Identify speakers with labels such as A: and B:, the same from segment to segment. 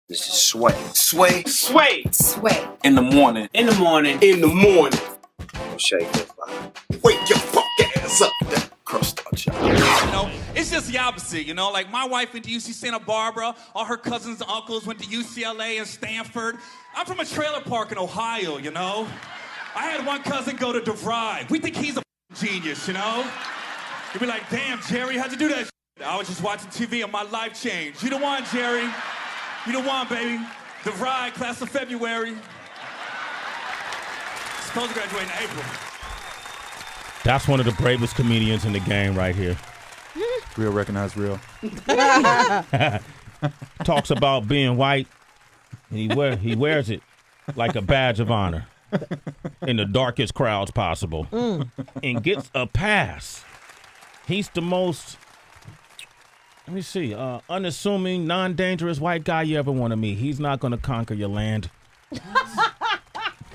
A: This is Sway. Sway.
B: Sway.
C: Sway.
A: In the morning.
B: In the morning.
A: In the morning. Shake that fire. Wake your fuck ass up. That crust out y'all.
D: You know, it's just the opposite, you know? Like, my wife went to UC Santa Barbara. All her cousins and uncles went to UCLA and Stanford. I'm from a trailer park in Ohio, you know? I had one cousin go to DeVry. We think he's a genius, you know? You'd be like, damn, Jerry, how'd you do that shit? I was just watching TV and my life changed. You the one, Jerry. You the one, baby. DeVry, class of February. Supposed to graduate in April.
E: That's one of the bravest comedians in the game right here.
F: Real recognize real.
E: Talks about being white. And he wears it like a badge of honor in the darkest crowds possible and gets a pass. He's the most, let me see, unassuming, non-dangerous white guy you ever want to meet. He's not going to conquer your land.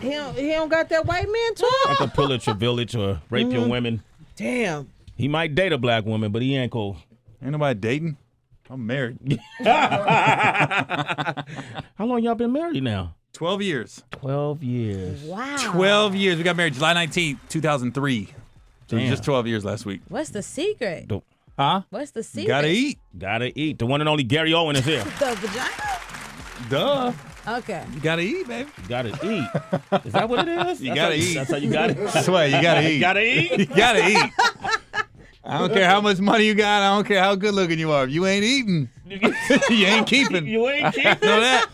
G: He don't got that white man too.
E: Not to pillage your village or rape your women.
G: Damn.
E: He might date a black woman, but he ain't cool.
F: Ain't nobody dating. I'm married.
E: How long y'all been married now?
F: 12 years.
E: 12 years.
G: Wow.
F: 12 years. We got married July 19th, 2003. So it was
E: Damn.
F: just 12 years last week.
C: What's the secret?
F: Huh?
C: What's the secret?
F: Gotta eat.
E: Gotta eat. The one and only Gary Owen is here.
C: The vagina?
F: Duh.
C: Okay.
F: You gotta eat, baby.
E: Gotta eat. Is that what it is?
F: You gotta eat.
E: That's how you got it?
F: That's why you gotta eat.
E: Gotta eat?
F: You gotta eat. I don't care how much money you got. I don't care how good looking you are. If you ain't eating, you ain't keeping.
E: You ain't keeping?
F: Know that?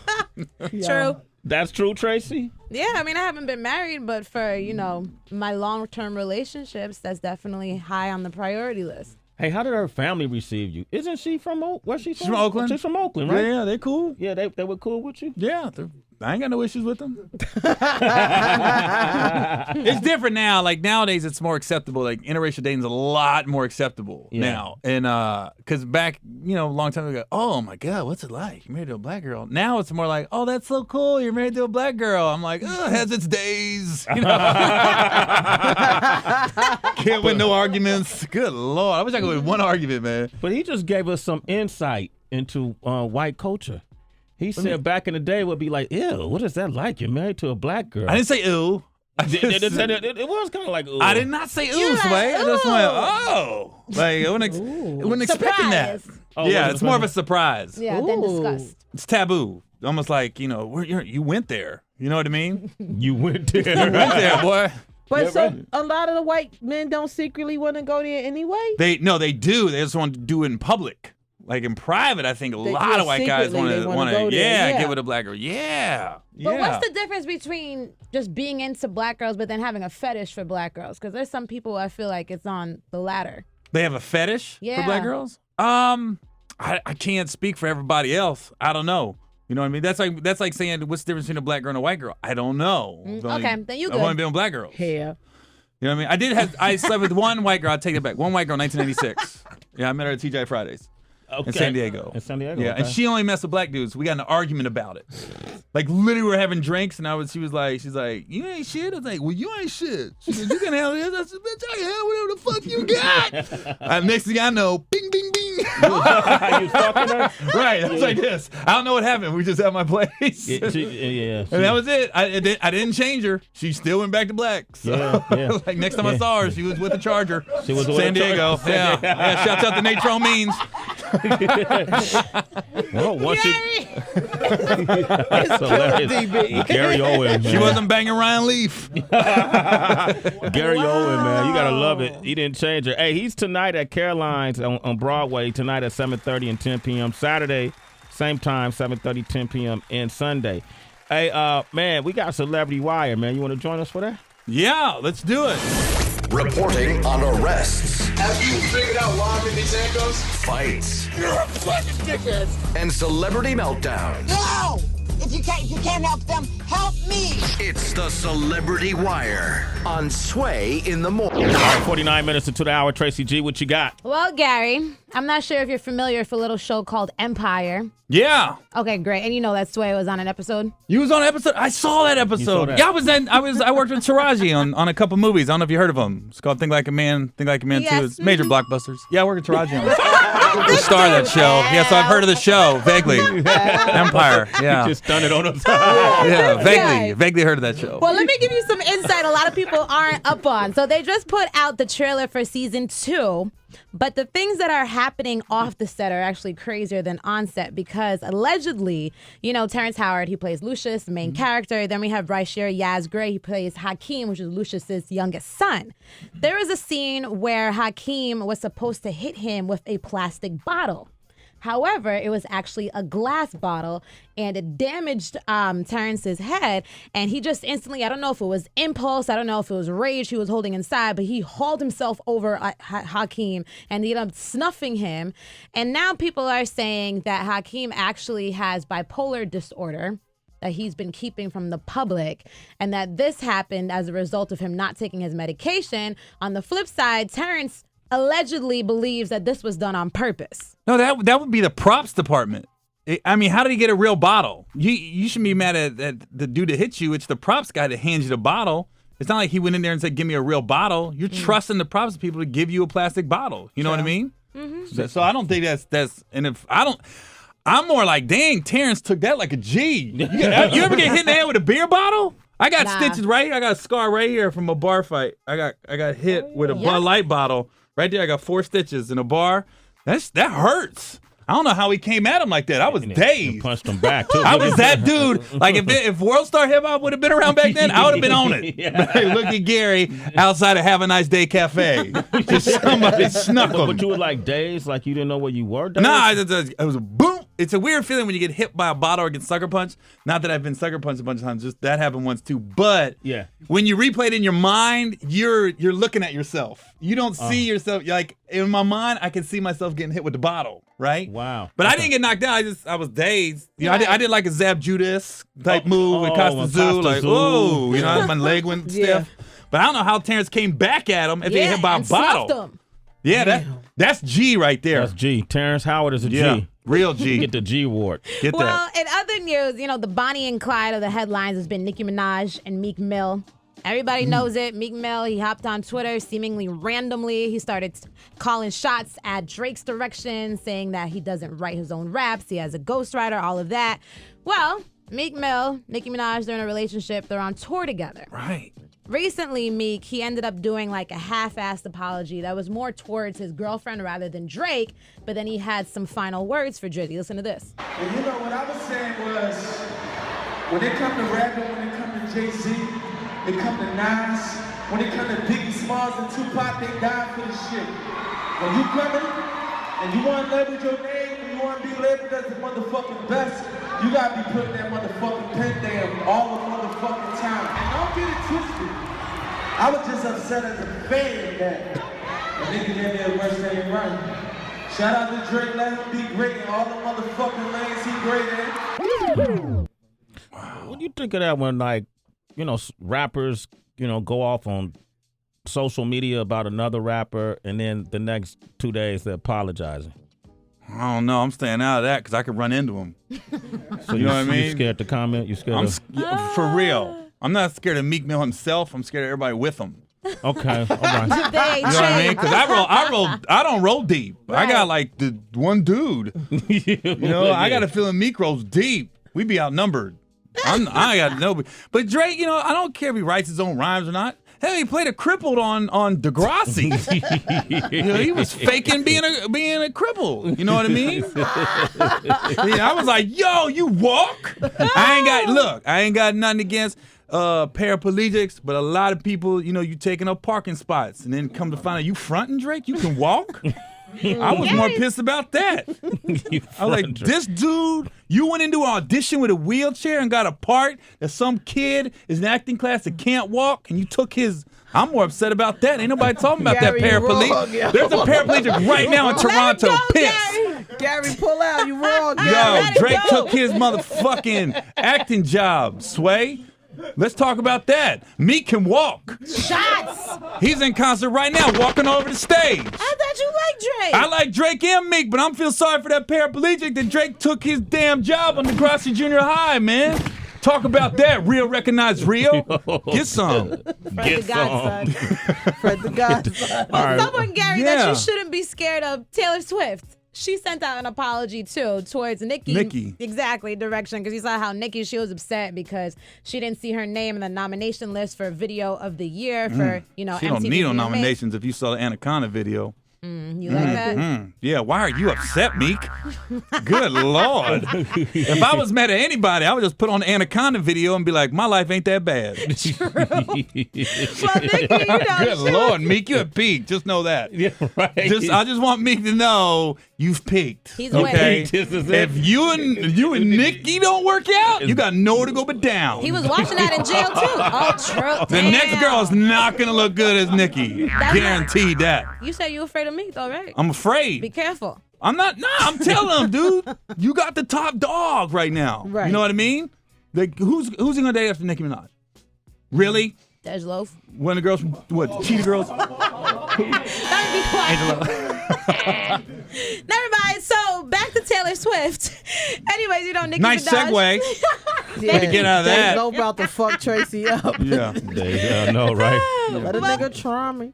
C: True.
E: That's true, Tracy?
C: Yeah, I mean, I haven't been married, but for, my long-term relationships, that's definitely high on the priority list.
E: Hey, how did her family receive you? Isn't she from Where's she from?
F: She's from Oakland.
E: She's from Oakland, right?
F: Yeah, they're cool.
E: Yeah, they were cool with you?
F: Yeah, I ain't got no issues with them. It's different now. Like nowadays, it's more acceptable. Like interracial dating is a lot more acceptable now. And because back, a long time ago, oh my God, what's it like? You're married to a black girl. Now it's more like, oh, that's so cool. You're married to a black girl. I'm like, oh, it has its days. Can't win no arguments. Good Lord, I wish I could win one argument, man.
E: But he just gave us some insight into white culture. He said back in the day it would be like, ew, what is that like? You're married to a black girl.
F: I didn't say ew.
E: It was kind of like, ooh.
F: I did not say ooh, Sway. I just went, oh. Like, I wasn't expecting that.
E: Oh,
F: Yeah, it's more of a surprise.
C: Yeah, then disgust.
F: It's taboo. Almost like, you went there. You know what I mean?
E: You went there.
F: You went there, boy.
G: But a lot of the white men don't secretly want to go there anyway.
F: They do. They just want to do it in public. Like in private, I think a lot of white guys want to get with a black girl. Yeah.
C: But what's the difference between just being into black girls but then having a fetish for black girls? Because there's some people I feel like it's on the latter.
F: They have a fetish for black girls? I can't speak for everybody else. I don't know. You know what I mean? That's like saying what's the difference between a black girl and a white girl? I don't know.
C: Okay, then you good.
F: I've only been with black girls.
G: Yeah.
F: You know what I mean? I slept with one white girl. I'll take it back. One white girl in 1996. Yeah, I met her at TGI Fridays.
E: Okay.
F: In San Diego.
E: Yeah,
F: and she only messed with black dudes. We got in an argument about it. Like literally, we were having drinks, and she's like, you ain't shit. I was like, well, you ain't shit. She said, you can handle this. I said, bitch, I can handle whatever the fuck you got. Next thing I know, bing, bing, bing.
E: You was talking her?
F: Right. I was like this. I don't know what happened. We just at my place.
E: Yeah,
F: and that was it. I didn't change her. She still went back to black. So, like next time I saw her, she was with a Charger.
E: She was with
F: San Diego. Yeah. Shouts out to Nate Means.
E: Well, once That's hilarious. Gary Owen, man.
F: She wasn't banging Ryan Leaf.
E: Gary Owen, man. You got to love it. He didn't change her. Hey, he's tonight at Caroline's on Broadway, tonight at 7:30 and 10 p.m. Saturday, same time, 7:30, 10 p.m. and Sunday. Hey, man, we got Celebrity Wire, man. You want to join us for that?
F: Yeah, let's do it.
H: Reporting on arrests.
A: Have you figured out why these goes?
H: Fights.
I: You're a fucking dickhead.
H: And celebrity meltdowns.
I: No! If you can't help them, help me.
H: It's the Celebrity Wire on Sway in the Morning.
E: All right, 49 minutes into the hour. Tracy G, what you got?
C: Well, Gary, I'm not sure if you're familiar with a little show called Empire.
F: Yeah.
C: Okay, great. And you know that Sway was on an episode?
F: You was on an episode? I saw that episode.
E: that.
F: Yeah, I worked with Taraji on a couple movies. I don't know if you heard of them. It's called Think Like a Man 2. It's major blockbusters. Yeah, I work with Taraji on it. The star of that show. Yeah, so I've heard of the show, vaguely. Empire. Yeah.
E: Just done it on the side.
F: Yeah, vaguely heard of that show.
C: Well, let me give you some insight a lot of people aren't up on. So they just put out the trailer for season 2. But the things that are happening off the set are actually crazier than on set because allegedly, you know, Terrence Howard, he plays Lucius, the main character. Then we have Bryshere Yaz Gray, he plays Hakeem, which is Lucius's youngest son. There is a scene where Hakeem was supposed to hit him with a plastic bottle. However, it was actually a glass bottle, and it damaged Terrence's head, and he just instantly, I don't know if it was impulse, I don't know if it was rage he was holding inside, but he hauled himself over Hakeem, and he ended up snuffing him, and now people are saying that Hakeem actually has bipolar disorder that he's been keeping from the public, and that this happened as a result of him not taking his medication. On the flip side, Terrence allegedly believes that this was done on purpose.
F: No, that would be the props department. I mean, how did he get a real bottle? You shouldn't be mad at the dude that hit you. It's the props guy that hands you the bottle. It's not like he went in there and said, give me a real bottle. You're trusting the props people to give you a plastic bottle. You know what I mean? Mm-hmm. So I don't think that's and if I don't, I'm more like, dang, Terrence took that like a G. You ever get hit in the head with a beer bottle? I got stitches right. I got a scar right here from a bar fight. I got hit with a Bud Light bottle. Right there, I got 4 stitches in a bar. That hurts. I don't know how he came at him like that. I was dazed.
E: Punched him back, too.
F: I was that dude. Like, if World Star Hip Hop would have been around back then, I would have been on it. Hey, look at Gary outside of Have a Nice Day Cafe. Just somebody snuck him.
E: But you were like dazed, like you didn't know where you were?
F: Nah, it was a boom. It's a weird feeling when you get hit by a bottle or get sucker punched. Not that I've been sucker punched a bunch of times. Just that happened once too. But when you replay it in your mind, you're looking at yourself. You don't see yourself. Like in my mind, I can see myself getting hit with the bottle. Right?
E: Wow.
F: But I didn't get knocked out. I was dazed. You know, I did like a Zab Judas type move with Costa Zoo. Like, oh, you know, my leg went stiff. But I don't know how Terrence came back at him if they hit by a bottle.
C: Him.
F: Yeah, that's G right there.
E: That's G. Terrence Howard is a G.
F: Real G.
E: Get the G award.
F: Get that.
C: Well, in other news, you know, the Bonnie and Clyde of the headlines has been Nicki Minaj and Meek Mill. Everybody knows it. Meek Mill, he hopped on Twitter seemingly randomly. He started calling shots at Drake's direction, saying that he doesn't write his own raps. He has a ghostwriter, all of that. Well, Meek Mill, Nicki Minaj, they're in a relationship. They're on tour together.
F: Right.
C: Recently, Meek, he ended up doing like a half-assed apology that was more towards his girlfriend rather than Drake, but then he had some final words for Drizzy. Listen to this.
B: And you know what I was saying was, when it come to rapping, when it come to Jay-Z, it come to Nas, when it come to Biggie Smalls and Tupac, they died for this shit. When you coming and you want to leverage your name and you want to be labeled as the motherfucking best, you got to be putting that motherfucking pen down all the motherfucking time. And don't get it twisted. I was just upset as a fan that the nigga gave me a worse name right. Shout out to Drake, let him be great in all the motherfucking lanes he great in.
E: What do you think of that when, like, you know, rappers, you know, go off on social media about another rapper and then the next 2 days they're apologizing?
F: I don't know. I'm staying out of that because I could run into him.
E: So
F: you know what I mean?
E: You scared to comment? You scared
F: for real. I'm not scared of Meek Mill himself. I'm scared of everybody with him.
E: Okay, all right.
F: You know what I mean? Because I don't roll deep. Right. I got like the one dude. You know, I got a feeling Meek rolls deep. We be outnumbered. I got no. But Drake, you know, I don't care if he writes his own rhymes or not. Hell, he played a crippled on Degrassi. You know, he was faking being a cripple. You know what I mean? I was like, yo, you walk? I ain't got nothing against paraplegics, but a lot of people, you know, you taking up parking spots and then come to find out you fronting Drake, you can walk? I was more pissed about that. I was like, this dude, you went into an audition with a wheelchair and got a part that some kid is in acting class that can't walk, and you took his. I'm more upset about that. Ain't nobody talking about that paraplegic. There's a paraplegic right now in Toronto. Pissed.
G: Gary, pull out. You wrong, Gary.
F: Yo, Drake took his motherfucking acting job, Sway. Let's talk about that. Meek can walk.
C: Shots.
F: He's in concert right now, walking over the stage.
C: I thought you liked Drake.
F: I like Drake and Meek, but I'm feel sorry for that paraplegic that Drake took his damn job on Degrassi Junior High, man. Talk about that. Real recognize real. Get some.
C: Fred the Godson.
G: Fred the Godson.
C: Well, someone, Gary, that
F: Yeah.
C: you shouldn't be scared of, Taylor Swift. She sent out an apology, too, towards Nicki. Exactly, direction, because you saw how Nicki, she was upset because she didn't see her name in the nomination list for Video of the Year for,
F: She
C: MTV
F: don't need no
C: VMAs.
F: nominations if you saw the Anaconda video.
C: You like that?
F: Yeah, why are you upset, Meek? Good Lord. If I was mad at anybody, I would just put on the Anaconda video and be like, my life ain't that bad.
C: Well, Nicki, you know,
F: Good Lord, Meek, you have peaked. Just know that.
E: Yeah, right.
F: I just want Meek to know you've peaked.
C: He's
F: okay?
C: winning.
E: This is it.
F: If you and Nicki don't work out, you got nowhere to go but down.
C: He was watching that in jail, too. Oh, true.
F: The next girl is not going to look good as Nicki. Guaranteed that.
C: You say you afraid of me, though, right?
F: I'm afraid.
C: Be careful.
F: I'm not. Nah, I'm telling him, dude. You got the top dog right now.
G: Right.
F: You know what I mean? Like, who's he gonna date after Nicki Minaj? Really?
C: Dej Loaf.
F: One of the girls from what? Cheetah Girls?
C: Let me be quiet. Never mind. So back to Taylor Swift. Anyways, you know, Nicki
F: Nice
C: Minaj.
F: segue.
G: Yeah,
F: to get out of that.
G: They know about to fuck Tracy up.
F: Yeah.
E: They know, right?
G: Let a nigga try me.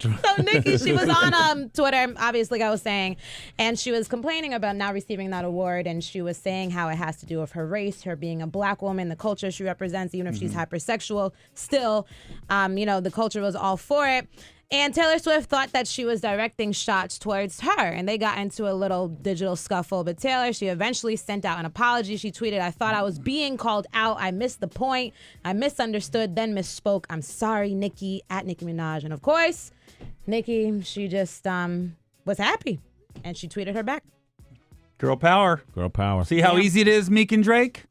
C: So Nicki, she was on Twitter, obviously, like I was saying, and she was complaining about not receiving that award, and she was saying how it has to do with her race, her being a black woman, the culture she represents, even if she's hypersexual, still, the culture was all for it. And Taylor Swift thought that she was directing shots towards her, and they got into a little digital scuffle. But Taylor, she eventually sent out an apology. She tweeted, "I thought I was being called out. I missed the point. I misunderstood, then misspoke. I'm sorry, Nicki," at Nicki Minaj. And of course, Nicki, she just was happy, and she tweeted her back.
F: Girl power.
E: Girl power.
F: See how easy it is, Meek and Drake?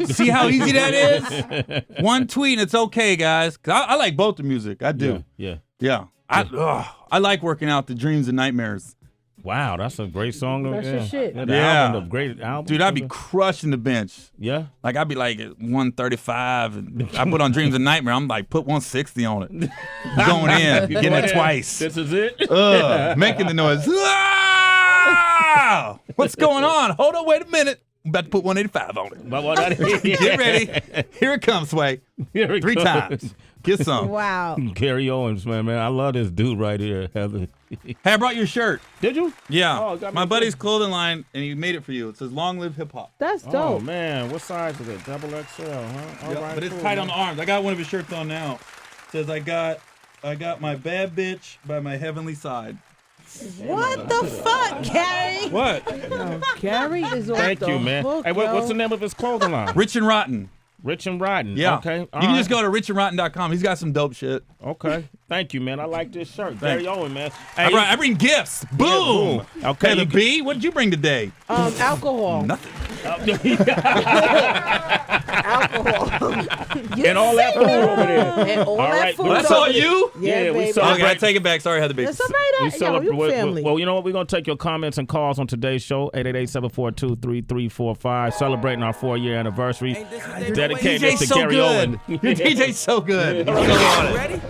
F: See how easy that is? One tweet and it's okay, guys. 'Cause I like both the music. I do.
E: Yeah.
F: I like working out the dreams and nightmares.
E: Wow, that's a great song.
G: That's your shit.
E: The
F: Yeah.
E: album, the great album.
F: Dude, I'd be crushing the bench.
E: Yeah.
F: Like, I'd be like at 135. And I put on Dreams and Nightmare. I'm like, put 160 on it. Going in, getting it twice.
E: This is it.
F: Making the noise. Ah! What's going on? Hold on, wait a minute. I'm about to put 185 on it. Get ready. Here it comes, Sway.
E: Here it
F: 3
E: comes.
F: times. Get some.
C: Wow.
E: Gary Owens, man. I love this dude right here, Heather.
F: Hey, I brought your shirt.
E: Did you?
F: Yeah.
E: Oh, got me
F: My
E: a
F: buddy's
E: shirt.
F: clothing line, and he made it for you. It says, "Long live hip hop."
G: That's
E: Oh,
G: dope.
E: man. What size is it? Double XL, huh? All right,
F: But it's
E: cool,
F: tight
E: man.
F: on the arms. I got one of his shirts on now. It says, I got my bad bitch by my heavenly side.
C: What the fuck, Gary?
F: What?
G: Gary is on
E: Thank
G: the
E: you, man.
G: hook,
E: Hey, what's the
G: yo.
E: name of his clothing line?
F: Rich and Rotten.
E: Rich and Rotten.
F: Yeah.
E: Okay.
F: You can just go to richandrotten.com. He's got some dope shit.
E: Okay. Thank you, man. I like this shirt. Gary Owen, man. Hey,
F: I bring gifts. Boom.
E: boom. Okay,
F: Hey, the
E: you-
F: B, what did you bring today?
G: Alcohol.
F: Nothing.
G: Alcohol.
E: and all that food over there.
G: And all
E: All
G: that
E: right,
G: food.
E: well,
F: That's
G: over
F: all
G: there.
F: you?
G: Yeah,
E: we
G: baby.
E: saw-
F: Okay, I take it back. Sorry, I had the big.
G: That's all
E: We
G: right. Yo,
E: celebrate.
G: you family.
E: Well, you know what? We're going to take your comments and calls on today's show, 888-742-3345, celebrating our 4-year anniversary. Dedicated
F: DJ's
E: to
F: so
E: Gary
F: good.
E: Owen.
F: Your DJ's so good. So on it.